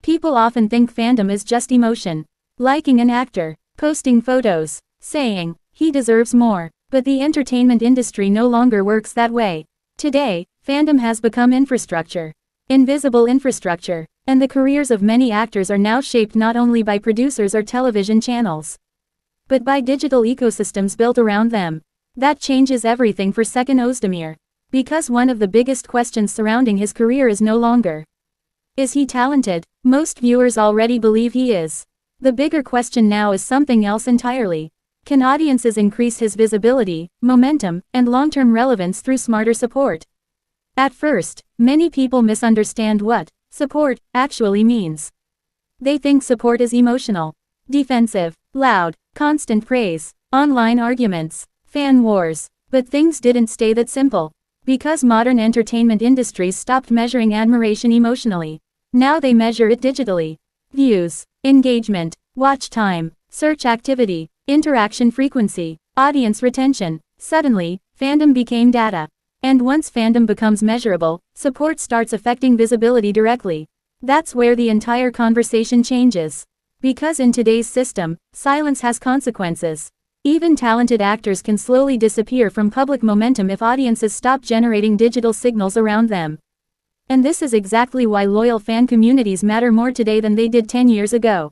People often think fandom is just emotion. Liking an actor, posting photos, saying, he deserves more. But the entertainment industry no longer works that way. Today, fandom has become infrastructure. Invisible infrastructure. And the careers of many actors are now shaped not only by producers or television channels, but by digital ecosystems built around them. That changes everything for Seçkin Özdemir. Because one of the biggest questions surrounding his career is no longer, is he talented? Most viewers already believe he is. The bigger question now is something else entirely. Can audiences increase his visibility, momentum, and long-term relevance through smarter support? At first, many people misunderstand what support actually means. They think support is emotional, defensive, loud, constant praise, online arguments, fan wars. But things didn't stay that simple. Because modern entertainment industries stopped measuring admiration emotionally. Now they measure it digitally. Views, engagement, watch time, search activity, interaction frequency, audience retention. Suddenly, fandom became data. And once fandom becomes measurable, support starts affecting visibility directly. That's where the entire conversation changes. Because in today's system, silence has consequences. Even talented actors can slowly disappear from public momentum if audiences stop generating digital signals around them. And this is exactly why loyal fan communities matter more today than they did 10 years ago.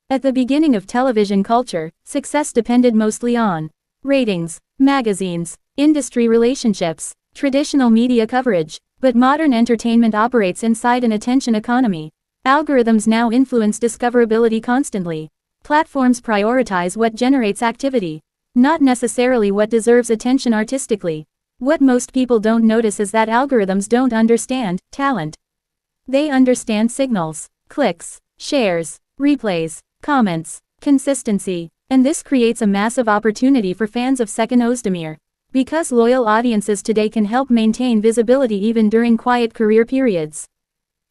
At the beginning of television culture, success depended mostly on ratings, magazines, industry relationships, traditional media coverage. But modern entertainment operates inside an attention economy. Algorithms now influence discoverability constantly. Platforms prioritize what generates activity, not necessarily what deserves attention artistically. What most people don't notice is that algorithms don't understand talent. They understand signals, clicks, shares, replays, comments, consistency. And this creates a massive opportunity for fans of Seçkin Özdemir. Because loyal audiences today can help maintain visibility even during quiet career periods.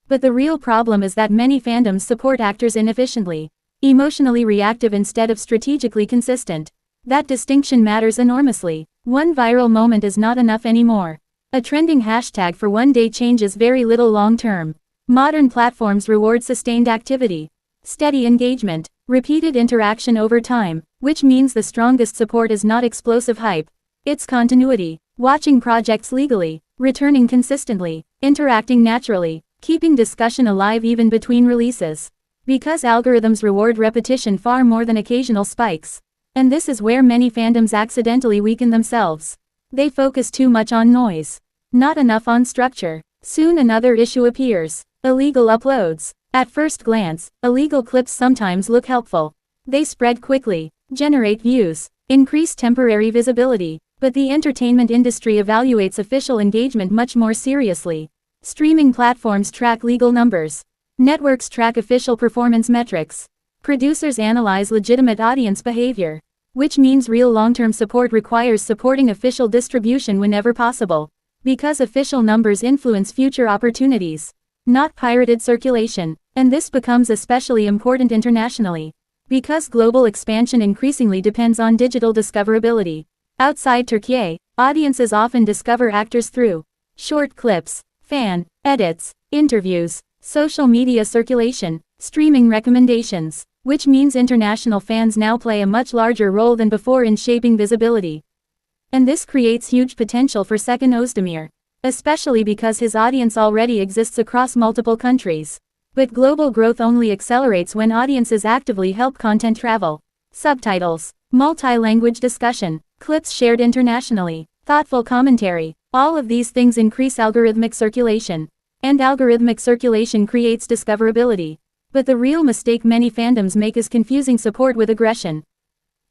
But the real problem is that many fandoms support actors inefficiently. Emotionally reactive instead of strategically consistent. That distinction matters enormously. One viral moment is not enough anymore. A trending hashtag for one day changes very little long term. Modern platforms reward sustained activity, steady engagement, repeated interaction over time, which means the strongest support is not explosive hype. It's continuity, watching projects legally, returning consistently, interacting naturally, keeping discussion alive even between releases. Because algorithms reward repetition far more than occasional spikes. And this is where many fandoms accidentally weaken themselves. They focus too much on noise, not enough on structure. Soon another issue appears: illegal uploads. At first glance, illegal clips sometimes look helpful. They spread quickly, generate views, increase temporary visibility. But the entertainment industry evaluates official engagement much more seriously. Streaming platforms track legal numbers. Networks track official performance metrics. Producers analyze legitimate audience behavior. Which means real long-term support requires supporting official distribution whenever possible. Because official numbers influence future opportunities, not pirated circulation. And this becomes especially important internationally. Because global expansion increasingly depends on digital discoverability. Outside Turkey, audiences often discover actors through short clips, fan edits, interviews, social media circulation, streaming recommendations, which means international fans now play a much larger role than before in shaping visibility. And this creates huge potential for Seçkin Özdemir, especially because his audience already exists across multiple countries. But global growth only accelerates when audiences actively help content travel. Subtitles, multi-language discussion, clips shared internationally, thoughtful commentary, all of these things increase algorithmic circulation. And algorithmic circulation creates discoverability. But the real mistake many fandoms make is confusing support with aggression.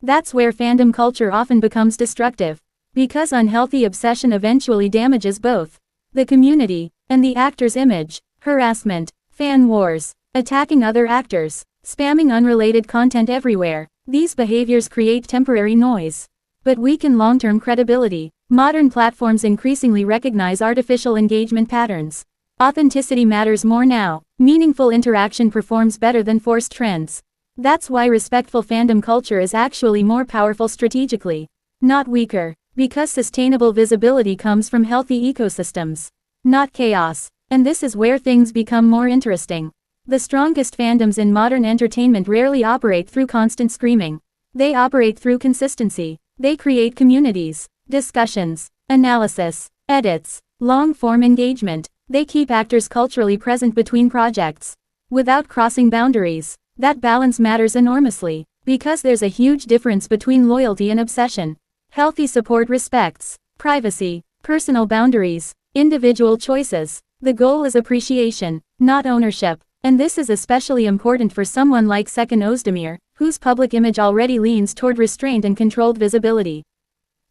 That's where fandom culture often becomes destructive. Because unhealthy obsession eventually damages both the community and the actor's image. Harassment, fan wars, attacking other actors, spamming unrelated content everywhere. These behaviors create temporary noise, but weaken long-term credibility. Modern platforms increasingly recognize artificial engagement patterns. Authenticity matters more now. Meaningful interaction performs better than forced trends. That's why respectful fandom culture is actually more powerful strategically, not weaker. Because sustainable visibility comes from healthy ecosystems, not chaos. And this is where things become more interesting. The strongest fandoms in modern entertainment rarely operate through constant screaming. They operate through consistency. They create communities, discussions, analysis, edits, long-form engagement. They keep actors culturally present between projects, without crossing boundaries. That balance matters enormously, because there's a huge difference between loyalty and obsession. Healthy support respects privacy, personal boundaries, individual choices. The goal is appreciation, not ownership. And this is especially important for someone like Seçkin Özdemir, whose public image already leans toward restraint and controlled visibility.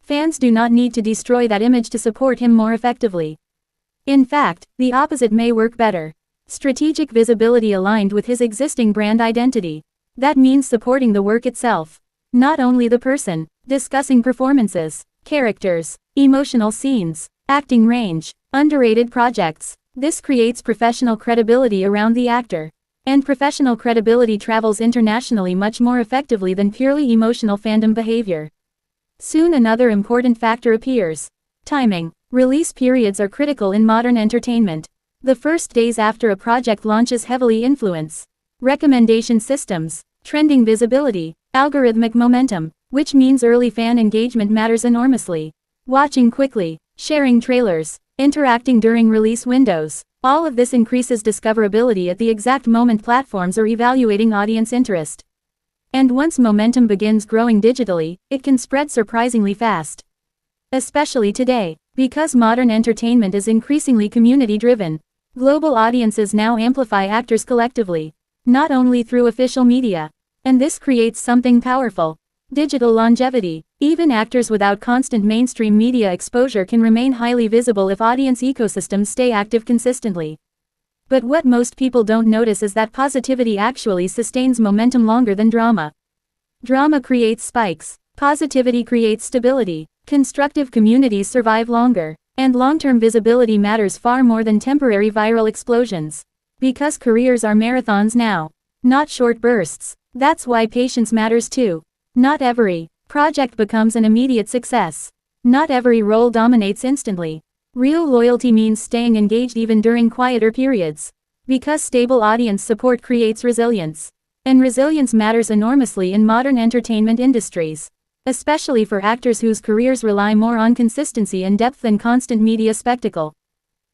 Fans do not need to destroy that image to support him more effectively. In fact, the opposite may work better. Strategic visibility aligned with his existing brand identity. That means supporting the work itself, not only the person. Discussing performances, characters, emotional scenes, acting range, underrated projects. This creates professional credibility around the actor. And professional credibility travels internationally much more effectively than purely emotional fandom behavior. Soon another important factor appears. Timing. Release periods are critical in modern entertainment. The first days after a project launches heavily influence recommendation systems, trending visibility, algorithmic momentum, which means early fan engagement matters enormously. Watching quickly, sharing trailers, interacting during release windows. All of this increases discoverability at the exact moment platforms are evaluating audience interest. And once momentum begins growing digitally, it can spread surprisingly fast. Especially today, because modern entertainment is increasingly community-driven. Global audiences now amplify actors collectively, not only through official media. And this creates something powerful. Digital longevity. Even actors without constant mainstream media exposure can remain highly visible if audience ecosystems stay active consistently. But what most people don't notice is that positivity actually sustains momentum longer than drama. Drama creates spikes. Positivity creates stability. Constructive communities survive longer. And long-term visibility matters far more than temporary viral explosions. Because careers are marathons now, not short bursts. That's why patience matters too. Not every project becomes an immediate success. Not every role dominates instantly. Real loyalty means staying engaged even during quieter periods. Because stable audience support creates resilience. And resilience matters enormously in modern entertainment industries. Especially for actors whose careers rely more on consistency and depth than constant media spectacle.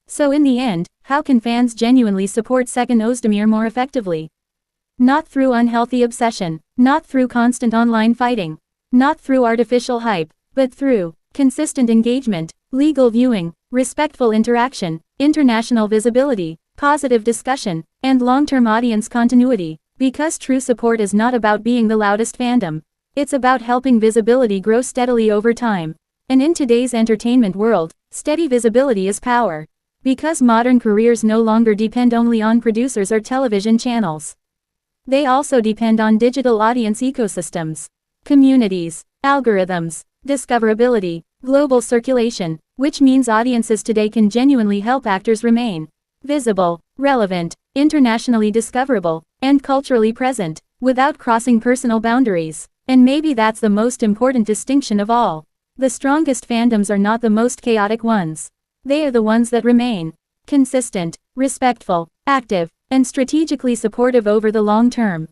So in the end, how can fans genuinely support Seçkin Özdemir more effectively? Not through unhealthy obsession, not through constant online fighting, not through artificial hype, but through consistent engagement, legal viewing, respectful interaction, international visibility, positive discussion, and long-term audience continuity. Because true support is not about being the loudest fandom. It's about helping visibility grow steadily over time. And in today's entertainment world, steady visibility is power. Because modern careers no longer depend only on producers or television channels. They also depend on digital audience ecosystems, communities, algorithms, discoverability, global circulation, which means audiences today can genuinely help actors remain visible, relevant, internationally discoverable, and culturally present, without crossing personal boundaries. And maybe that's the most important distinction of all. The strongest fandoms are not the most chaotic ones. They are the ones that remain consistent, respectful, active, and strategically supportive over the long term.